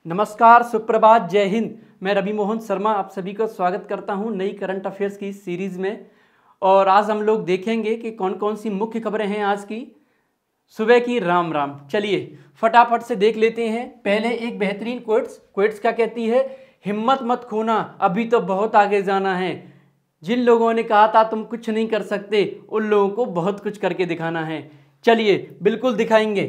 नमस्कार, सुप्रभात, जय हिंद। मैं रवि मोहन शर्मा आप सभी का स्वागत करता हूं नई करंट अफेयर्स की सीरीज़ में। और आज हम लोग देखेंगे कि कौन कौन सी मुख्य खबरें हैं आज की सुबह की। राम राम। चलिए फटाफट से देख लेते हैं। पहले एक बेहतरीन क्वेट्स क्या कहती है? हिम्मत मत खोना, अभी तो बहुत आगे जाना है। जिन लोगों ने कहा था तुम कुछ नहीं कर सकते, उन लोगों को बहुत कुछ करके दिखाना है। चलिए बिल्कुल दिखाएंगे।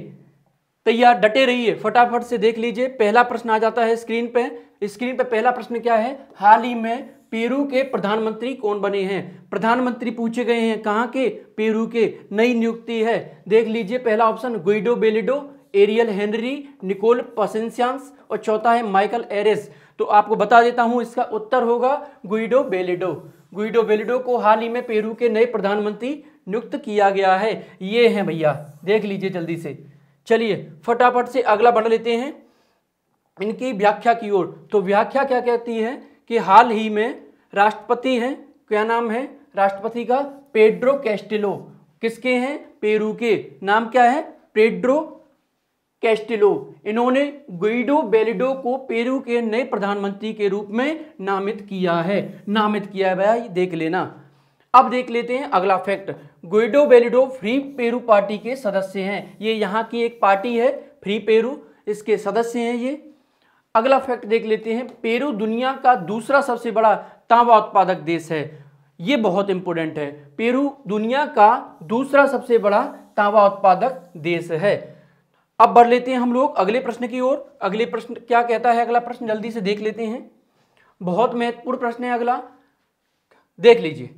तैयार, डटे रहिए। फटाफट से देख लीजिए। पहला प्रश्न आ जाता है स्क्रीन पे पहला प्रश्न क्या है? हाल ही में पेरू के प्रधानमंत्री कौन बने हैं? प्रधानमंत्री पूछे गए हैं। कहां के? पेरू के। नई नियुक्ति है, देख लीजिए। पहला option Guido Bellido, Ariel Henry, Nicole Pasencias और चौथा है माइकल एरेस। तो आपको बता देता हूं, इसका उत्तर होगा गुइडो बेलिडो। गुइडो बेलिडो को हाल ही में पेरू के नए प्रधानमंत्री नियुक्त किया गया है। ये हैं भैया, देख लीजिए जल्दी से। चलिए फटाफट से अगला बढ़ लेते हैं इनकी व्याख्या की ओर। तो व्याख्या क्या कहती है कि हाल ही में राष्ट्रपति हैं, क्या नाम है राष्ट्रपति का? Pedro Castillo. किसके हैं? पेरू के। नाम क्या है? Pedro Castillo. इन्होंने गुइडो बेलिडो को पेरू के नए प्रधानमंत्री के रूप में नामित किया है भाई, देख लेना। अब देख लेते हैं अगला fact. Guido Bellido free Peru party के सदस्य हैं। ये यहाँ की एक पार्टी है, फ्री पेरू, इसके सदस्य हैं ये। अगला फैक्ट देख लेते हैं। पेरू दुनिया का दूसरा सबसे बड़ा तांबा उत्पादक देश है। ये बहुत इंपॉर्टेंट है। पेरू दुनिया का दूसरा सबसे बड़ा तांबा उत्पादक देश है। अब बढ़ लेते हैं हम लोग अगले प्रश्न की ओर। अगले प्रश्न क्या कहता है? अगला प्रश्न जल्दी से देख लेते हैं। बहुत महत्वपूर्ण प्रश्न है अगला, देख लीजिए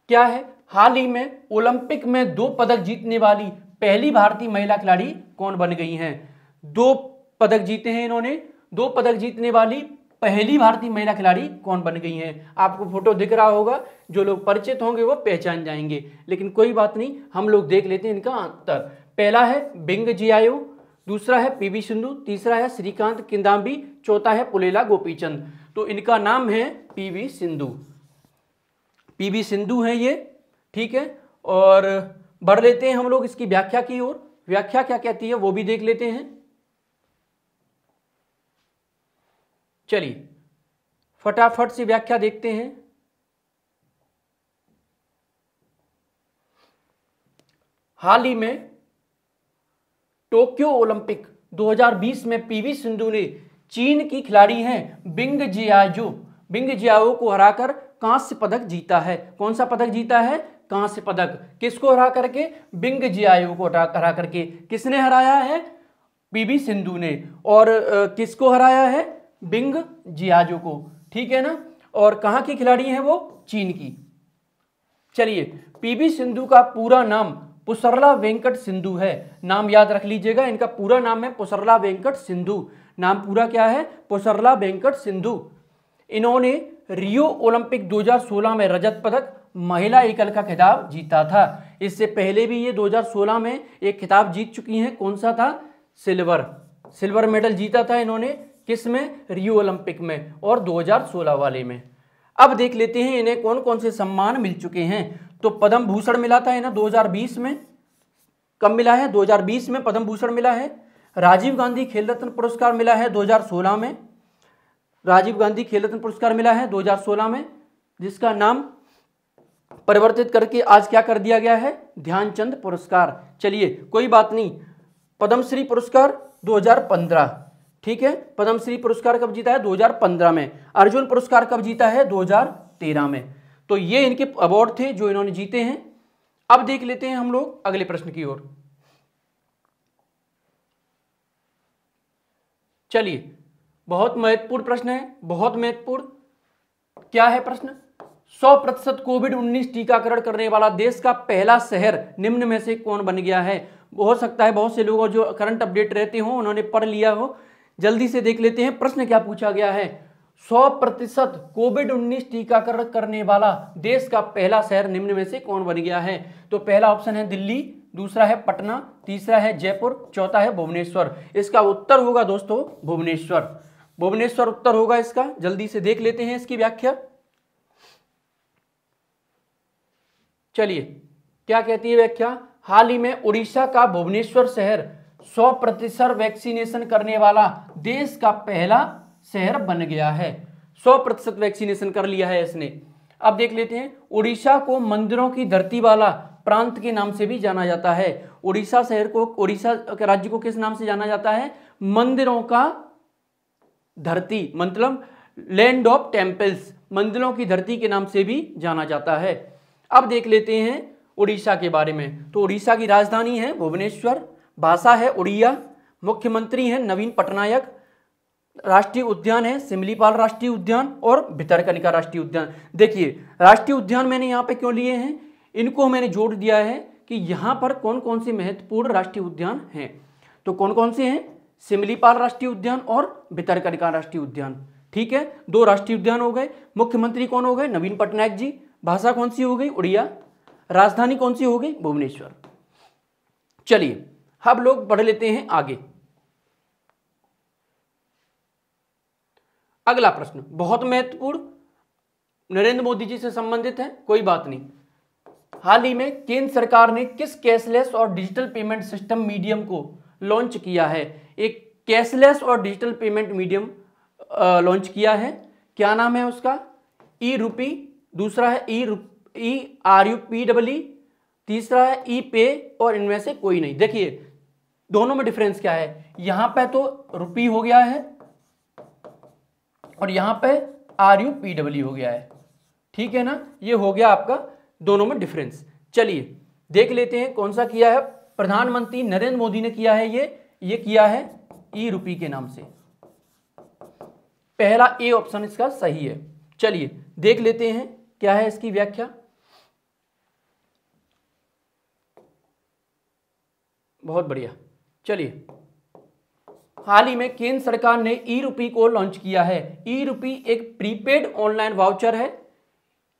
क्या है। हाल ही में ओलंपिक में 2 पदक जीतने वाली पहली भारतीय महिला खिलाड़ी कौन बन गई हैं? 2 पदक जीते हैं इन्होंने। 2 पदक जीतने वाली पहली भारतीय महिला खिलाड़ी कौन बन गई हैं? आपको फोटो दिख रहा होगा, जो लोग परिचित होंगे वो पहचान जाएंगे, लेकिन कोई बात नहीं, हम लोग देख लेते हैं इनका उत्तर। पहला है बिंग जियाओ, दूसरा है पीवी सिंधु, तीसरा है श्रीकांत किदांबी, चौथा है पुलेला गोपीचंद। तो इनका नाम है पीवी सिंधु। पीवी सिंधु है ये, ठीक है। और बढ़ लेते हैं हम लोग इसकी व्याख्या की ओर। व्याख्या क्या कहती है वो भी देख लेते हैं। चलिए फटाफट से व्याख्या देखते हैं। हाल ही में टोक्यो ओलंपिक 2020 में पीवी सिंधु ने चीन की खिलाड़ी हैं बिंग जियाओ को हराकर कांस्य पदक जीता है। कौन सा पदक जीता है? कांस्य पदक। किसको हरा करके? बिंग जियाओ को हरा करके। किसने हराया है? पीवी सिंधु ने। और किसको हराया है? बिंग जियाओ को, ठीक है ना। और कहां की खिलाड़ी हैं वो? चीन की। चलिए, पीवी सिंधु का पूरा नाम पुसरला वेंकट सिंधु है। नाम याद रख लीजिएगा, इनका पूरा नाम है पुसरला वेंकट सिंधु। नाम पूरा क्या है? पुसरला वेंकट सिंधु। इन्होंने रियो ओलंपिक 2016 में रजत पदक, महिला एकल का खिताब जीता था। इससे पहले भी ये 2016 में एक खिताब जीत चुकी हैं। कौन सा था? सिल्वर मेडल जीता था इन्होंने। किस में? रियो ओलंपिक में, और 2016 वाले में। अब देख लेते हैं इन्हें कौन कौन से सम्मान मिल चुके हैं। तो पद्म भूषण मिला था इन्हें 2020 में। कब मिला है? 2020 में पद्म भूषण मिला है। राजीव गांधी खेल रत्न पुरस्कार मिला है 2016 में। राजीव गांधी खेल रत्न पुरस्कार मिला है 2016 में, जिसका नाम परिवर्तित करके आज क्या कर दिया गया है? ध्यानचंद पुरस्कार। चलिए कोई बात नहीं। पद्मश्री पुरस्कार 2015, ठीक है। पद्मश्री पुरस्कार कब जीता है? 2015 में। अर्जुन पुरस्कार कब जीता है? 2013 में। तो ये इनके अवार्ड थे जो इन्होंने जीते हैं। अब देख लेते हैं हम लोग अगले प्रश्न की ओर। चलिए, बहुत महत्वपूर्ण प्रश्न है, बहुत महत्वपूर्ण। क्या है प्रश्न? 100% कोविड-19 टीकाकरण करने वाला देश का पहला शहर निम्न में से कौन बन गया है? हो सकता है बहुत से लोग जो करंट अपडेट रहते हो उन्होंने पढ़ लिया हो। जल्दी से देख लेते हैं प्रश्न क्या पूछा गया है। 100% कोविड-19 टीकाकरण करने वाला देश का पहला शहर निम्न में से कौन बन गया है? तो पहला ऑप्शन है दिल्ली, दूसरा है पटना, तीसरा है जयपुर, चौथा है भुवनेश्वर। इसका उत्तर होगा दोस्तों भुवनेश्वर। भुवनेश्वर उत्तर होगा इसका। जल्दी से देख लेते हैं इसकी व्याख्या। चलिए क्या कहती है व्याख्या? हाल ही में उड़ीसा का भुवनेश्वर शहर 100% वैक्सीनेशन करने वाला देश का पहला शहर बन गया है। 100% वैक्सीनेशन कर लिया है इसने। अब देख लेते हैं, उड़ीसा को मंदिरों की धरती वाला प्रांत के नाम से भी जाना जाता है। उड़ीसा शहर को, उड़ीसा के राज्य को किस नाम से जाना जाता है? मंदिरों का धरती, मतलब लैंड ऑफ टेम्पल्स, मंदिरों की धरती के नाम से भी जाना जाता है। अब देख लेते हैं उड़ीसा के बारे में। तो उड़ीसा की राजधानी है भुवनेश्वर, भाषा है उड़िया, मुख्यमंत्री हैं नवीन पटनायक, राष्ट्रीय उद्यान है सिमलीपाल राष्ट्रीय उद्यान और भितरकनिका राष्ट्रीय उद्यान। देखिए राष्ट्रीय उद्यान मैंने यहाँ पे क्यों लिए हैं, इनको मैंने जोड़ दिया है कि यहाँ पर कौन कौन से महत्वपूर्ण राष्ट्रीय उद्यान हैं। तो कौन कौन से हैं? सिमलीपाल राष्ट्रीय उद्यान और भितरकनिका राष्ट्रीय उद्यान। ठीक है, 2 राष्ट्रीय उद्यान हो गए। मुख्यमंत्री कौन हो गए? नवीन पटनायक जी। भाषा कौन सी हो गई? उड़िया। राजधानी कौन सी हो गई? भुवनेश्वर। चलिए अब लोग पढ़ लेते हैं आगे। अगला प्रश्न बहुत महत्वपूर्ण, नरेंद्र मोदी जी से संबंधित है, कोई बात नहीं। हाल ही में केंद्र सरकार ने किस कैशलेस और डिजिटल पेमेंट सिस्टम मीडियम को लॉन्च किया है? एक कैशलेस और डिजिटल पेमेंट मीडियम लॉन्च किया है। क्या नाम है उसका? ई रूपी, दूसरा है ERUPEE, तीसरा है ई पे और इनमें से कोई नहीं। देखिए दोनों में डिफरेंस क्या है, यहां पे तो रुपी हो गया है और यहां पे RUPEE हो गया है। ठीक है ना, ये हो गया आपका दोनों में डिफरेंस। चलिए देख लेते हैं कौन सा किया है। प्रधानमंत्री नरेंद्र मोदी ने किया है ये किया है ई रूपी के नाम से। पहला ए ऑप्शन इसका सही है। चलिए देख लेते हैं क्या है इसकी व्याख्या। बहुत बढ़िया। चलिए हाल ही में केंद्र सरकार ने ई रूपी को लॉन्च किया है। ई रूपी एक प्रीपेड ऑनलाइन वाउचर है।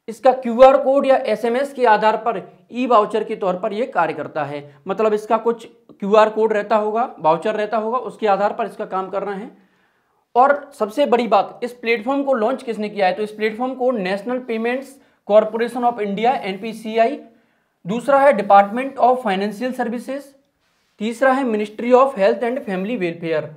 इसका QR कोड या SMS के आधार पर ई वाउचर के तौर पर यह कार्य करता है। मतलब इसका कुछ QR कोड रहता होगा, वाउचर रहता होगा, उसके आधार पर इसका काम करना है। और सबसे बड़ी बात, इस प्लेटफॉर्म को लॉन्च किसने किया है? तो इस प्लेटफॉर्म को national payments corporation of India NPCI, दूसरा है डिपार्टमेंट ऑफ फाइनेंशियल सर्विसेज, तीसरा है ministry of health and family welfare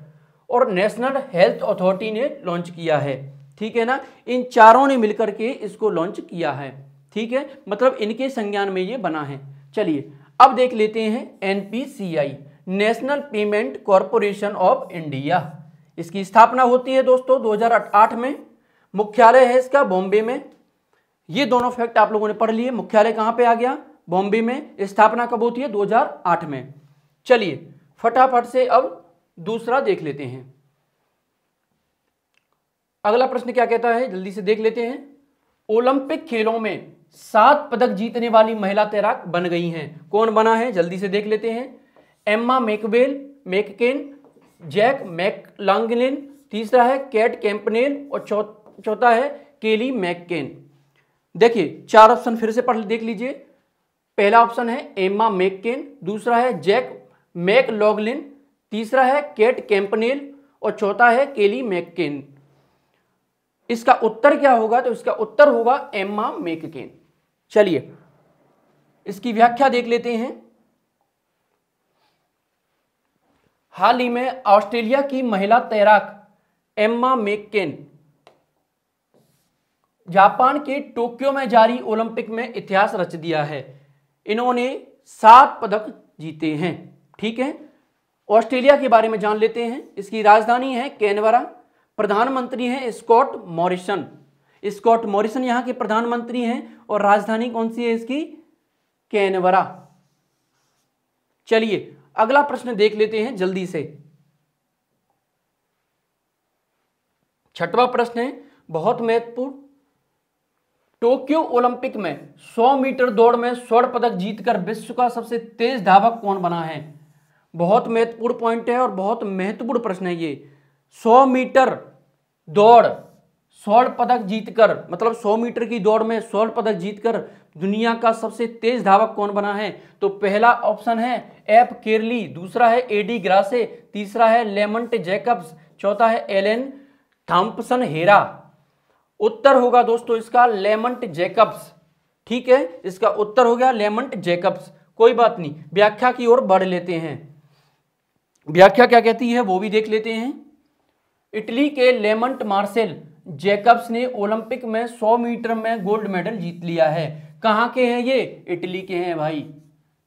और नेशनल हेल्थ अथॉरिटी ने लॉन्च किया है। ठीक है ना, इन चारों ने मिलकर के इसको लॉन्च किया है। ठीक है, मतलब इनके संज्ञान में ये बना है। चलिए अब देख लेते हैं NPCI, national payment corporation of India. इसकी स्थापना होती है दोस्तों 2008 में। मुख्यालय है इसका बॉम्बे में। ये दोनों फैक्ट आप लोगों ने पढ़ लिए। मुख्यालय कहां पे आ गया? बॉम्बे में। स्थापना कब होती है? 2008 में। चलिए फटाफट से अब दूसरा देख लेते हैं। अगला प्रश्न क्या कहता है, जल्दी से देख लेते हैं। ओलंपिक खेलों में 7 पदक जीतने वाली महिला तैराक बन गई हैं। कौन बना है? जल्दी से देख लेते हैं। एम्मा मैककेन, जैक मैकलांगलिन, तीसरा है कैट कैंपनेल और चौथा है केली मैककेन। देखिए 4 ऑप्शन फिर से पढ़ देख लीजिए। पहला ऑप्शन है एम्मा मैककेन, दूसरा है जैक मैकलॉगलिन, तीसरा है कैट कैंपनेल और चौथा है केली मैककेन। इसका उत्तर क्या होगा? तो इसका उत्तर होगा एम्मा मैककेन। चलिए इसकी व्याख्या देख लेते हैं। हाल ही में ऑस्ट्रेलिया की महिला तैराक एम्मा मैककेन जापान के टोक्यो में जारी ओलंपिक में इतिहास रच दिया है। इन्होंने 7 पदक जीते हैं। ठीक है, ऑस्ट्रेलिया के बारे में जान लेते हैं। इसकी राजधानी है कैनबरा, प्रधानमंत्री हैं स्कॉट मॉरिसन। स्कॉट मॉरिसन यहां के प्रधानमंत्री हैं और राजधानी कौन सी है इसकी? कैनबरा। चलिए अगला प्रश्न देख लेते हैं जल्दी से। 6वां प्रश्न है बहुत महत्वपूर्ण। टोक्यो ओलंपिक में 100 मीटर दौड़ में स्वर्ण पदक जीतकर विश्व का सबसे तेज धावक कौन बना है? बहुत महत्वपूर्ण पॉइंट है और बहुत महत्वपूर्ण प्रश्न है ये। 100 मीटर दौड़ स्वर्ण पदक जीतकर, मतलब 100 मीटर की दौड़ में स्वर्ण पदक जीतकर दुनिया का सबसे तेज धावक कौन बना है? तो पहला ऑप्शन है एफ केरली, दूसरा है एडी ग्रासे, तीसरा है लेमंट जैकब्स, चौथा है एलन थॉम्पसन हेरा। उत्तर होगा दोस्तों इसका लेमंट जैकब्स। ठीक है, इसका उत्तर हो गया लेमंट जैकब्स। कोई बात नहीं, व्याख्या की ओर बढ़ लेते हैं। व्याख्या क्या कहती है वो भी देख लेते हैं। इटली के लेमंट मार्सेल जैकब्स ने ओलंपिक में 100 मीटर में गोल्ड मेडल जीत लिया है। कहाँ के हैं ये? इटली के हैं भाई,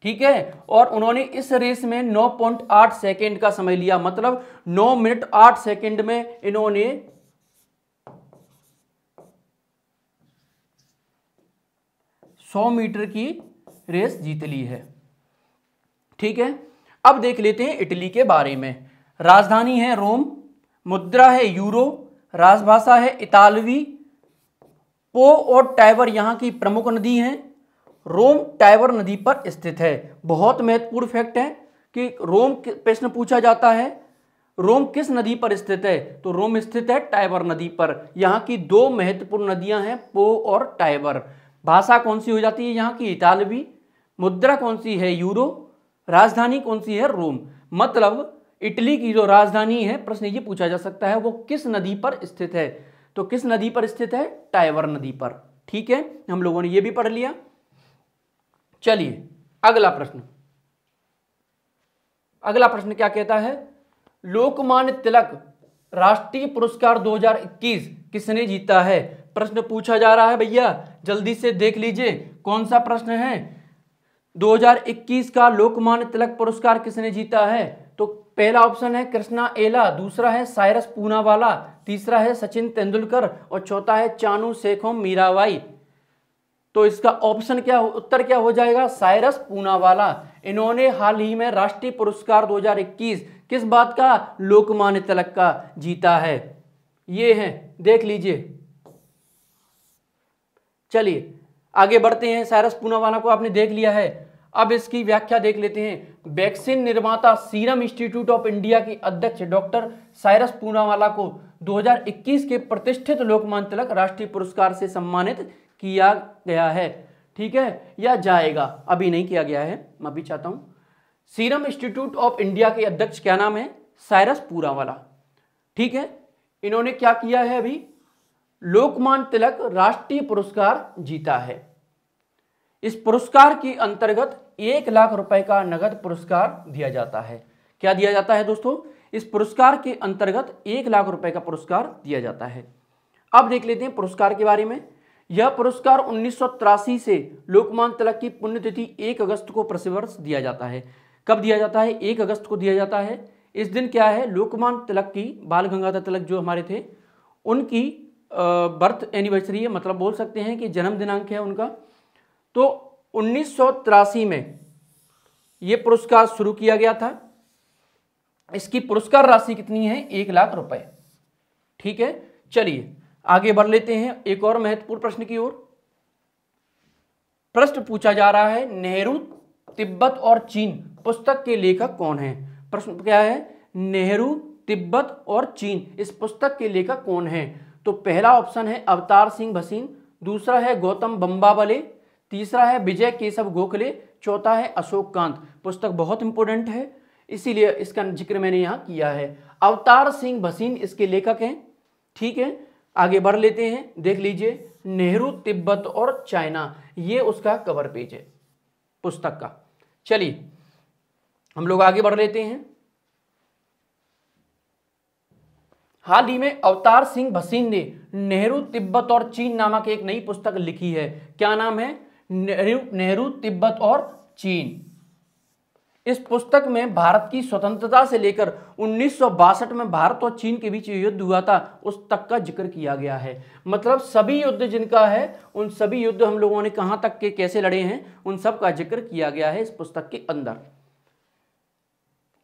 ठीक है। और उन्होंने इस रेस में 9.8 सेकेंड का समय लिया, मतलब 9 मिनट 8 सेकेंड में इन्होंने 100 मीटर की रेस जीत ली है, ठीक है। अब देख लेते हैं इटली के बारे में। राजधानी है रोम, मुद्रा है यूरो, राजभाषा है इतालवी, पो और टाइबर यहां की प्रमुख नदी हैं। रोम टाइबर नदी पर स्थित है। बहुत महत्वपूर्ण फैक्ट है कि रोम प्रश्न पूछा जाता है, रोम किस नदी पर स्थित है? तो रोम स्थित है टाइबर नदी पर। यहाँ की दो महत्वपूर्ण नदियां हैं, पो और टाइबर। भाषा कौन सी हो जाती है यहाँ की? इतालवी। मुद्रा कौन सी है? यूरो। राजधानी कौन सी है? रोम। मतलब इटली की जो राजधानी है, प्रश्न ये पूछा जा सकता है वो किस नदी पर स्थित है? तो किस नदी पर स्थित है? टाइबर नदी पर, ठीक है। हम लोगों ने ये भी पढ़ लिया। चलिए अगला प्रश्न। अगला प्रश्न क्या कहता है? लोकमान्य तिलक राष्ट्रीय पुरस्कार 2021 किसने जीता है? प्रश्न पूछा जा रहा है भैया, जल्दी से देख लीजिए कौन सा प्रश्न है। 2021 का लोकमान्य तिलक पुरस्कार किसने जीता है? तो पहला ऑप्शन है कृष्णा एला, दूसरा है साइरस पूनावाला, तीसरा है सचिन तेंदुलकर और चौथा है चानू शेखोम मीराबाई। तो इसका ऑप्शन क्या, उत्तर क्या हो जाएगा? साइरस पूनावाला। इन्होंने हाल ही में राष्ट्रीय पुरस्कार 2021 किस बात का? लोकमान्य तिलक का जीता है। ये है, देख लीजिए। चलिए आगे बढ़ते हैं। साइरस पूनावाला को आपने देख लिया है, अब इसकी व्याख्या देख लेते हैं। वैक्सीन निर्माता सीरम इंस्टीट्यूट ऑफ इंडिया की अध्यक्ष डॉक्टर साइरस पूनावाला को 2021 के प्रतिष्ठित लोकमान्य तिलक राष्ट्रीय पुरस्कार से सम्मानित किया गया है, ठीक है, या जाएगा। अभी नहीं किया गया है, मैं भी चाहता हूं। सीरम इंस्टीट्यूट ऑफ इंडिया के अध्यक्ष क्या नाम है? साइरस पूनावाला, ठीक है। इन्होंने क्या किया है? अभी लोकमान्य तिलक राष्ट्रीय पुरस्कार जीता है। इस पुरस्कार के अंतर्गत 1 लाख रुपए का नगद पुरस्कार दिया जाता है। क्या दिया जाता है दोस्तों? इस पुरस्कार के अंतर्गत 1 लाख रुपए का पुरस्कार दिया जाता है। अब देख लेते हैं पुरस्कार के बारे में। यह पुरस्कार 1983 से लोकमान्य तिलक की पुण्यतिथि 1 अगस्त को प्रतिवर्ष दिया जाता है। कब दिया जाता है? 1 अगस्त को दिया जाता है। इस दिन क्या है? लोकमान्य तिलक की, बाल गंगाधर तिलक जो हमारे थे, उनकी बर्थ एनिवर्सरी है, मतलब बोल सकते हैं कि जन्म दिनांक है उनका। तो 1983 में यह पुरस्कार शुरू किया गया था। इसकी पुरस्कार राशि कितनी है? 1 लाख रुपए, ठीक है। चलिए आगे बढ़ लेते हैं एक और महत्वपूर्ण प्रश्न की ओर। प्रश्न पूछा जा रहा है, नेहरू तिब्बत और चीन पुस्तक के लेखक कौन है? प्रश्न क्या है? नेहरू तिब्बत और चीन, इस पुस्तक के लेखक कौन है? तो पहला ऑप्शन है अवतार सिंह भसीन, दूसरा है गौतम बम्बावले, तीसरा है विजय केशव गोखले, चौथा है अशोक कांत। पुस्तक बहुत इंपॉर्टेंट है, इसीलिए इसका जिक्र मैंने यहां किया है। अवतार सिंह भसीन इसके लेखक हैं, ठीक है। आगे बढ़ लेते हैं, देख लीजिए नेहरू तिब्बत और चाइना, ये उसका कवर पेज है पुस्तक का। चलिए हम लोग आगे बढ़ लेते हैं। हाल ही में अवतार सिंह भसीन ने नेहरू तिब्बत और चीन नामक एक नई पुस्तक लिखी है। क्या नाम है? नेहरू तिब्बत और चीन। इस पुस्तक में भारत की स्वतंत्रता से लेकर 1962 में भारत और चीन के बीच युद्ध हुआ था, उस तक का जिक्र किया गया है। मतलब सभी युद्ध जिनका है, उन सभी युद्ध हम लोगों ने कहां तक के कैसे लड़े हैं, उन सब का जिक्र किया गया है इस पुस्तक के अंदर।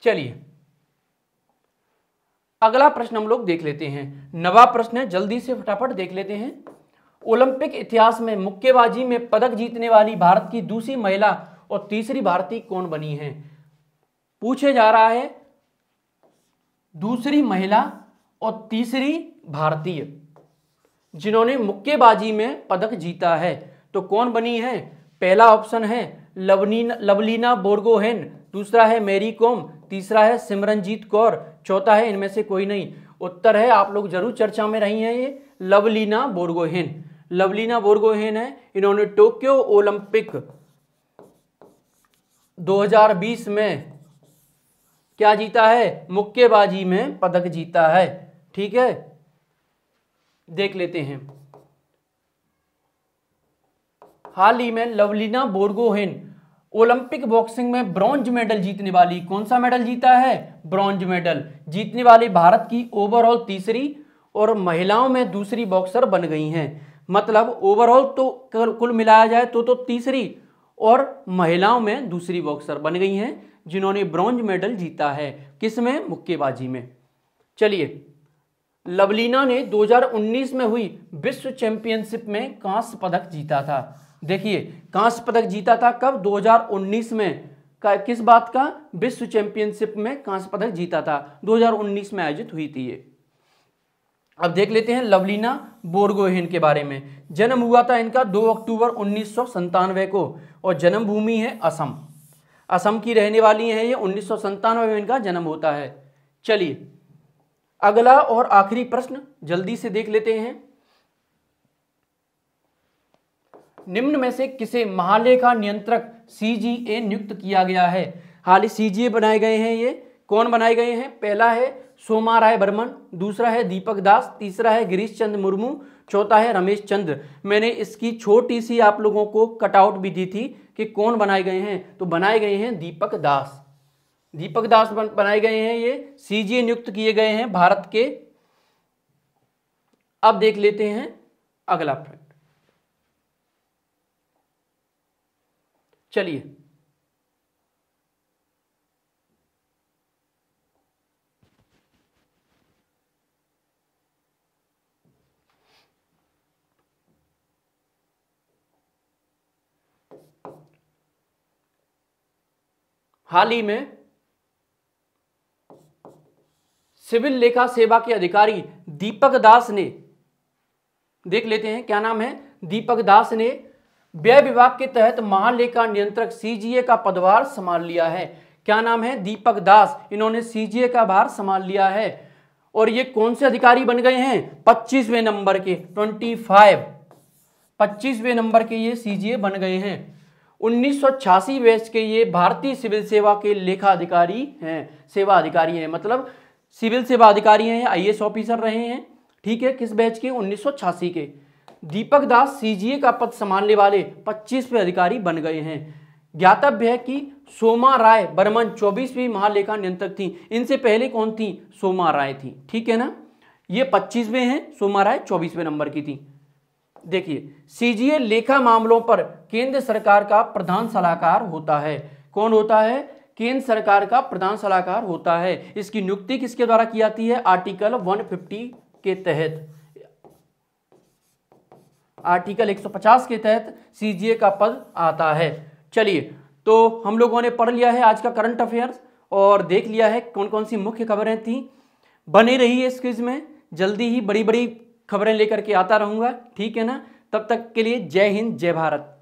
चलिए अगला प्रश्न हम लोग देख लेते हैं। नवा प्रश्न है, जल्दी से फटाफट देख लेते हैं। ओलंपिक इतिहास में मुक्केबाजी में पदक जीतने वाली भारत की दूसरी महिला और तीसरी भारतीय कौन बनी है? पूछे जा रहा है दूसरी महिला और तीसरी भारतीय जिन्होंने मुक्केबाजी में पदक जीता है, तो कौन बनी है? पहला ऑप्शन है लवलीना बोरगोहेन, दूसरा है मैरी कॉम, तीसरा है सिमरनजीत कौर, चौथा है इनमें से कोई नहीं। उत्तर है, आप लोग जरूर चर्चा में रही हैं, ये लवलीना बोरगोहेन। लवलीना बोरगोहेन है, इन्होंने टोक्यो ओलंपिक 2020 में क्या जीता है? मुक्केबाजी में पदक जीता है। ठीक है, देख लेते हैं। हाल ही में लवलीना बोरगोहेन ओलंपिक बॉक्सिंग में ब्रॉन्ज मेडल जीतने वाली, कौन सा मेडल जीता है? ब्रॉन्ज मेडल जीतने वाली भारत की ओवरऑल तीसरी और महिलाओं में दूसरी बॉक्सर बन गई हैं। मतलब ओवरऑल तो कुल मिलाया जाए तो तीसरी और महिलाओं में दूसरी बॉक्सर बन गई हैं जिन्होंने ब्रॉन्ज मेडल जीता है। किसमें? मुक्केबाजी में। चलिए, लवलीना ने 2019 में हुई विश्व चैंपियनशिप में कांस्य पदक जीता था। देखिए, कांस्य पदक जीता था कब? 2019 में। किस बात का? विश्व चैंपियनशिप में कांस्य पदक जीता था, 2019 में आयोजित हुई थी ये। अब देख लेते हैं लवलीना बोरगोहेन के बारे में। जन्म हुआ था इनका 2 अक्टूबर 1997 को और जन्म भूमि है असम। असम की रहने वाली हैं ये। 1997 में इनका जन्म होता है। चलिए, अगला और आखिरी प्रश्न जल्दी से देख लेते हैं। निम्न में से किसे महालेखा नियंत्रक सीजीए नियुक्त किया गया है? हाल ही सीजीए बनाए गए हैं। ये कौन बनाए गए हैं? पहला है सोमा राय बर्मन, दूसरा है दीपक दास, तीसरा है गिरीश चंद्र मुर्मू, चौथा है रमेश चंद्र। मैंने इसकी छोटी सी आप लोगों को कटआउट भी दी थी कि कौन बनाए गए हैं, तो बनाए गए हैं दीपक दास। दीपक दास बनाए गए हैं, ये सीजीए नियुक्त किए गए हैं भारत के। अब देख लेते हैं अगला फैक्ट। चलिए, हाल ही में सिविल लेखा सेवा के अधिकारी दीपक दास ने, देख लेते हैं क्या नाम है, दीपक दास ने व्यय विभाग के तहत महालेखा नियंत्रक सीजीए का पदभार संभाल लिया है। क्या नाम है? दीपक दास। इन्होंने सीजीए का भार संभाल लिया है। और ये कौन से अधिकारी बन गए हैं? 25वें नंबर के, 25वें नंबर के ये सीजीए बन गए हैं। 1986 बैच के ये भारतीय सिविल सेवा के लेखा अधिकारी हैं, सेवा अधिकारी हैं। मतलब सिविल सेवा अधिकारी हैं, आईएएस ऑफिसर रहे हैं। ठीक है, किस बैच के? 1986 के। दीपक दास सीजीए का पद संभालने वाले 25वें अधिकारी बन गए हैं। ज्ञातव्य है कि सोमा राय बर्मन 24वीं महालेखा नियंत्रक थी। इनसे पहले कौन थी? सोमा राय थी। ठीक है ना, ये 25वें हैं, सोमा राय 24वें नंबर की थी। देखिए, सीजीए लेखा मामलों पर केंद्र सरकार का प्रधान सलाहकार होता है। कौन होता है? केंद्र सरकार का प्रधान सलाहकार होता है। इसकी नियुक्ति किसके द्वारा की जाती है? आर्टिकल 150 के तहत, आर्टिकल 150 के तहत सीजीए का पद आता है। चलिए, तो हम लोगों ने पढ़ लिया है आज का करंट अफेयर्स और देख लिया है कौन कौन सी मुख्य खबरें थी। बने रही है इस क्विज में, जल्दी ही बड़ी बड़ी खबरें लेकर के आता रहूंगा। ठीक है ना, तब तक के लिए जय हिंद, जय भारत।